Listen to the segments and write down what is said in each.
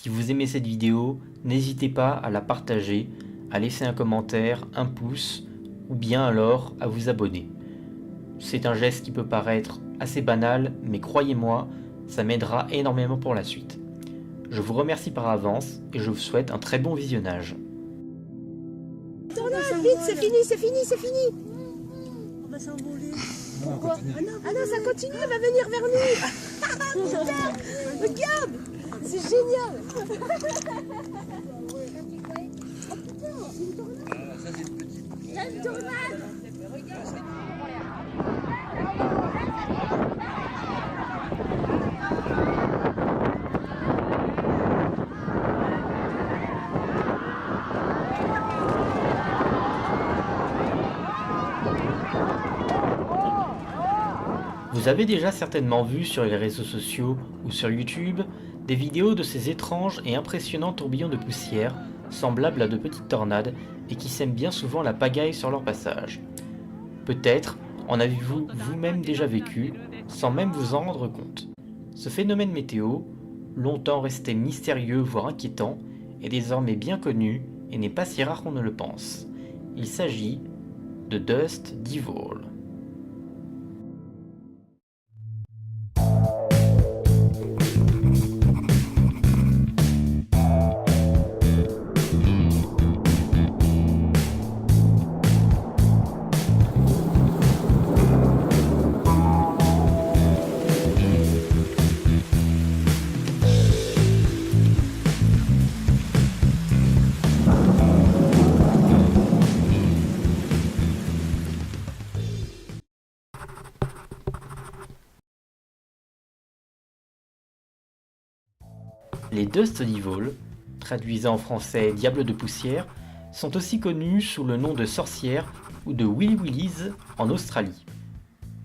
Si vous aimez cette vidéo, n'hésitez pas à la partager, à laisser un commentaire, un pouce, ou bien alors à vous abonner. C'est un geste qui peut paraître assez banal, mais croyez-moi, ça m'aidera énormément pour la suite. Je vous remercie par avance et je vous souhaite un très bon visionnage. Tournage, vite, c'est fini, c'est fini, c'est fini. On va s'envoler. Pourquoi? Ah non, ça continue, elle va venir vers nous. Putain, regarde, c'est génial. Ça c'est une petite. Il y a une tornade. Vous avez déjà certainement vu sur les réseaux sociaux ou sur YouTube des vidéos de ces étranges et impressionnants tourbillons de poussière semblables à de petites tornades et qui sèment bien souvent la pagaille sur leur passage. Peut-être en avez-vous vous-même déjà vécu sans même vous en rendre compte. Ce phénomène météo, longtemps resté mystérieux voire inquiétant, est désormais bien connu et n'est pas si rare qu'on ne le pense. Il s'agit de Dust Devil. Les Dust Devil, traduisant en français Diable de poussière, sont aussi connus sous le nom de sorcières ou de Willy Willies en Australie.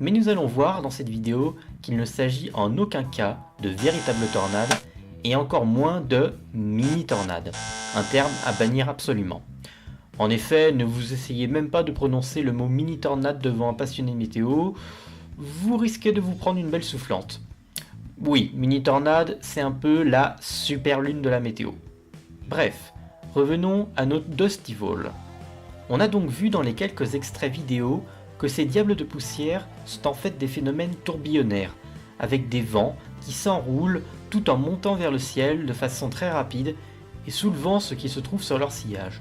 Mais nous allons voir dans cette vidéo qu'il ne s'agit en aucun cas de véritables tornades et encore moins de mini-tornades, un terme à bannir absolument. En effet, ne vous essayez même pas de prononcer le mot mini-tornade devant un passionné météo, vous risquez de vous prendre une belle soufflante. Oui, mini-tornade, c'est un peu la super lune de la météo. Bref, revenons à notre Dust Devil. On a donc vu dans les quelques extraits vidéo que ces diables de poussière sont en fait des phénomènes tourbillonnaires, avec des vents qui s'enroulent tout en montant vers le ciel de façon très rapide et soulevant ce qui se trouve sur leur sillage.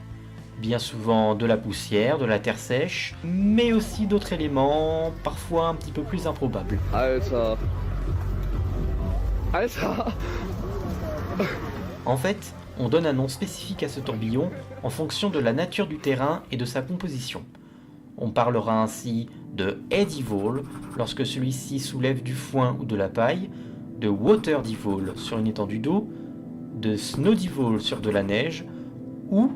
Bien souvent de la poussière, de la terre sèche, mais aussi d'autres éléments, parfois un petit peu plus improbables. Alter. En fait, on donne un nom spécifique à ce tourbillon en fonction de la nature du terrain et de sa composition. On parlera ainsi de Hay Devil lorsque celui-ci soulève du foin ou de la paille, de Water Devil sur une étendue d'eau, de Snow Devil sur de la neige, ou,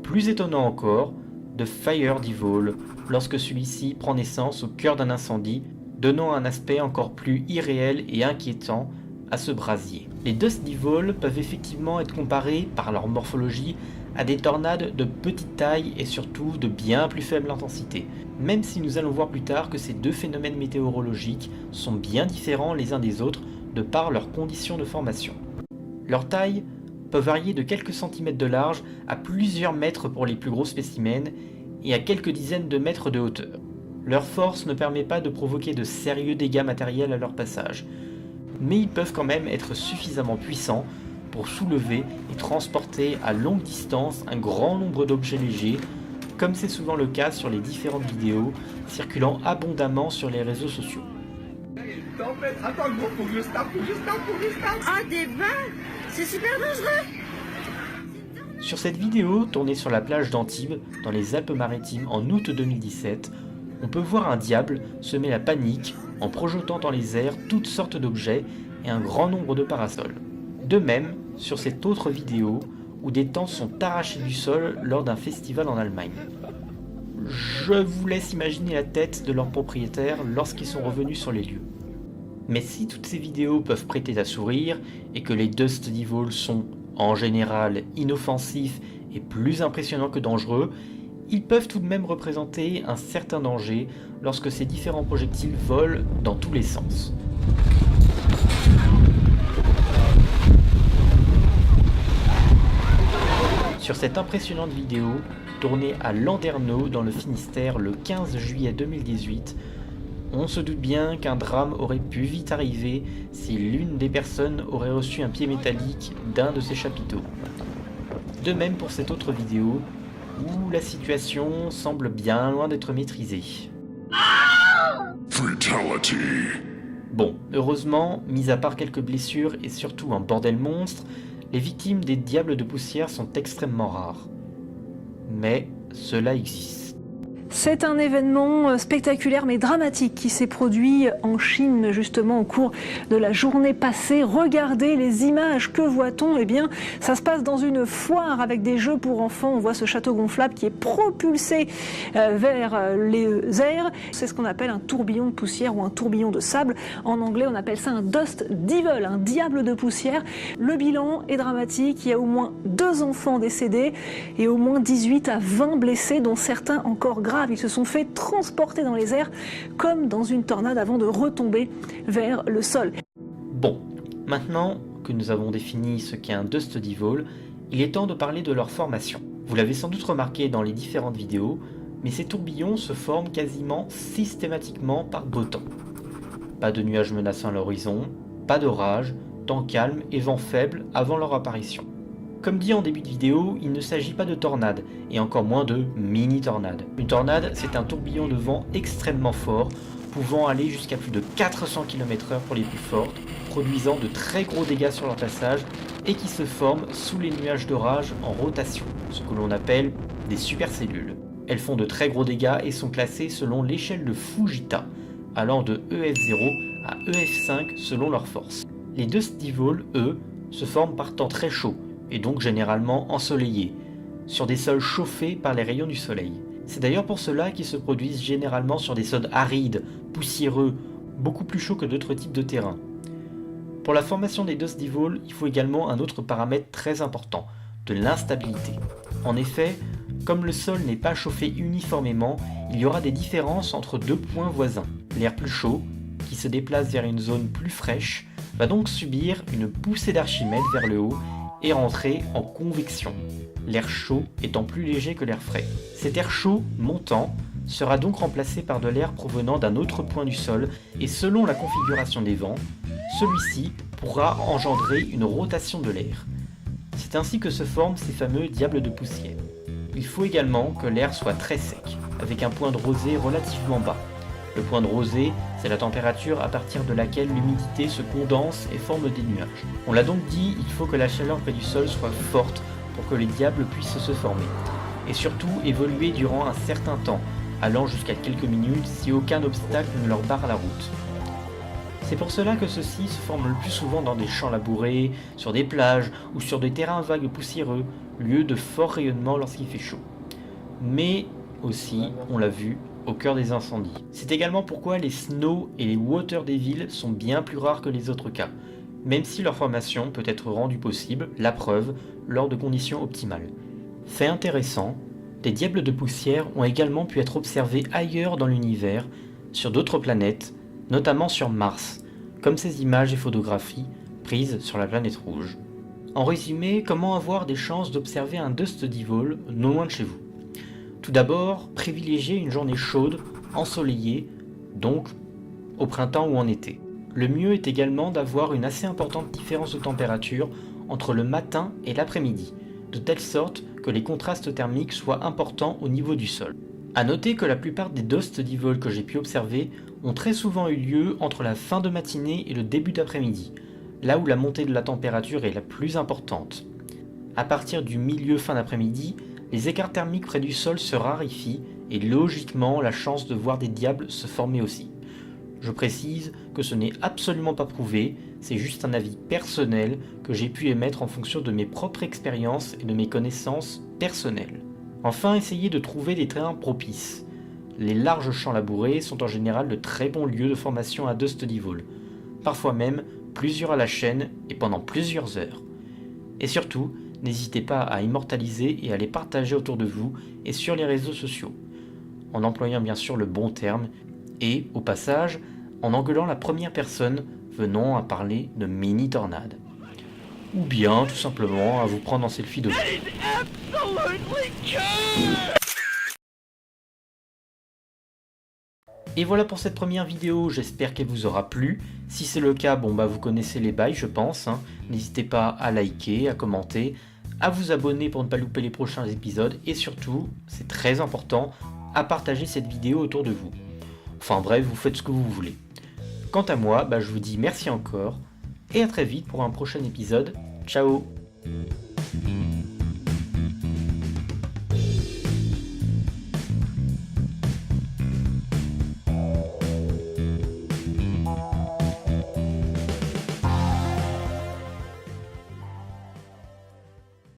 plus étonnant encore, de Fire Devil lorsque celui-ci prend naissance au cœur d'un incendie, donnant un aspect encore plus irréel et inquiétant à ce brasier. Les Dust Devil peuvent effectivement être comparés par leur morphologie à des tornades de petite taille et surtout de bien plus faible intensité, même si nous allons voir plus tard que ces deux phénomènes météorologiques sont bien différents les uns des autres de par leurs conditions de formation. Leur taille peut varier de quelques centimètres de large à plusieurs mètres pour les plus gros spécimens et à quelques dizaines de mètres de hauteur. Leur force ne permet pas de provoquer de sérieux dégâts matériels à leur passage, mais ils peuvent quand même être suffisamment puissants pour soulever et transporter à longue distance un grand nombre d'objets légers, comme c'est souvent le cas sur les différentes vidéos circulant abondamment sur les réseaux sociaux. Ah, des vins, c'est super dangereux. Sur cette vidéo, tournée sur la plage d'Antibes, dans les Alpes-Maritimes en août 2017, on peut voir un diable semer la panique en projetant dans les airs toutes sortes d'objets et un grand nombre de parasols. De même, sur cette autre vidéo, où des tentes sont arrachées du sol lors d'un festival en Allemagne. Je vous laisse imaginer la tête de leurs propriétaires lorsqu'ils sont revenus sur les lieux. Mais si toutes ces vidéos peuvent prêter à sourire, et que les Dust Devil sont, en général, inoffensifs et plus impressionnants que dangereux, ils peuvent tout de même représenter un certain danger lorsque ces différents projectiles volent dans tous les sens. Sur cette impressionnante vidéo, tournée à Landerneau dans le Finistère le 15 juillet 2018, on se doute bien qu'un drame aurait pu vite arriver si l'une des personnes aurait reçu un pied métallique d'un de ces chapiteaux. De même pour cette autre vidéo, où la situation semble bien loin d'être maîtrisée. Fatality. Bon, heureusement, mis à part quelques blessures et surtout un bordel monstre, les victimes des diables de poussière sont extrêmement rares. Mais cela existe. C'est un événement spectaculaire mais dramatique qui s'est produit en Chine justement au cours de la journée passée. Regardez les images, que voit-on? Eh bien, ça se passe dans une foire avec des jeux pour enfants. On voit ce château gonflable qui est propulsé vers les airs. C'est ce qu'on appelle un tourbillon de poussière ou un tourbillon de sable. En anglais, on appelle ça un dust devil, un diable de poussière. Le bilan est dramatique. Il y a au moins 2 enfants décédés et au moins 18 à 20 blessés, dont certains encore graves. Ils se sont fait transporter dans les airs comme dans une tornade avant de retomber vers le sol. Bon, maintenant que nous avons défini ce qu'est un Dust Devil, il est temps de parler de leur formation. Vous l'avez sans doute remarqué dans les différentes vidéos, mais ces tourbillons se forment quasiment systématiquement par beau temps. Pas de nuages menaçant l'horizon, pas d'orage, temps calme et vent faible avant leur apparition. Comme dit en début de vidéo, il ne s'agit pas de tornade, et encore moins de mini-tornade. Une tornade, c'est un tourbillon de vent extrêmement fort, pouvant aller jusqu'à plus de 400 km/h pour les plus fortes, produisant de très gros dégâts sur leur passage, et qui se forment sous les nuages d'orage en rotation, ce que l'on appelle des supercellules. Elles font de très gros dégâts et sont classées selon l'échelle de Fujita, allant de EF0 à EF5 selon leur force. Les Dust Devil, eux, se forment par temps très chaud, et donc généralement ensoleillés, sur des sols chauffés par les rayons du soleil. C'est d'ailleurs pour cela qu'ils se produisent généralement sur des sols arides, poussiéreux, beaucoup plus chauds que d'autres types de terrains. Pour la formation des Dust Devil, il faut également un autre paramètre très important, de l'instabilité. En effet, comme le sol n'est pas chauffé uniformément, il y aura des différences entre 2 points voisins. L'air plus chaud, qui se déplace vers une zone plus fraîche, va donc subir une poussée d'Archimède vers le haut et rentrer en convection, l'air chaud étant plus léger que l'air frais. Cet air chaud montant sera donc remplacé par de l'air provenant d'un autre point du sol et selon la configuration des vents, celui-ci pourra engendrer une rotation de l'air. C'est ainsi que se forment ces fameux diables de poussière. Il faut également que l'air soit très sec, avec un point de rosée relativement bas. Le point de rosée, c'est la température à partir de laquelle l'humidité se condense et forme des nuages. On l'a donc dit, il faut que la chaleur près du sol soit forte pour que les diables puissent se former. Et surtout évoluer durant un certain temps, allant jusqu'à quelques minutes si aucun obstacle ne leur barre la route. C'est pour cela que ceux-ci se forment le plus souvent dans des champs labourés, sur des plages ou sur des terrains vagues poussiéreux, lieu de fort rayonnement lorsqu'il fait chaud. Mais aussi, on l'a vu, au cœur des incendies. C'est également pourquoi les Snow et les Water Devil sont bien plus rares que les autres cas, même si leur formation peut être rendue possible, la preuve, lors de conditions optimales. Fait intéressant, des diables de poussière ont également pu être observés ailleurs dans l'univers, sur d'autres planètes, notamment sur Mars, comme ces images et photographies prises sur la planète rouge. En résumé, comment avoir des chances d'observer un Dust Devil non loin de chez vous? Tout d'abord, privilégiez une journée chaude, ensoleillée, donc au printemps ou en été. Le mieux est également d'avoir une assez importante différence de température entre le matin et l'après-midi, de telle sorte que les contrastes thermiques soient importants au niveau du sol. A noter que la plupart des Dust Devil que j'ai pu observer ont très souvent eu lieu entre la fin de matinée et le début d'après-midi, là où la montée de la température est la plus importante. À partir du milieu fin d'après-midi, les écarts thermiques près du sol se raréfient et logiquement la chance de voir des diables se former aussi. Je précise que ce n'est absolument pas prouvé, c'est juste un avis personnel que j'ai pu émettre en fonction de mes propres expériences et de mes connaissances personnelles. Enfin, essayez de trouver des terrains propices. Les larges champs labourés sont en général de très bons lieux de formation à Dust Devil, parfois même plusieurs à la chaîne et pendant plusieurs heures. Et surtout, n'hésitez pas à immortaliser et à les partager autour de vous et sur les réseaux sociaux, en employant bien sûr le bon terme et, au passage, en engueulant la première personne venant à parler de mini-tornade. ou bien tout simplement à vous prendre en selfie de vous. Et voilà pour cette première vidéo, j'espère qu'elle vous aura plu. Si c'est le cas, bon bah vous connaissez les bails je pense, hein. N'hésitez pas à liker, à commenter, à vous abonner pour ne pas louper les prochains épisodes et surtout, c'est très important, à partager cette vidéo autour de vous. Enfin bref, vous faites ce que vous voulez. Quant à moi, bah, je vous dis merci encore et à très vite pour un prochain épisode. Ciao!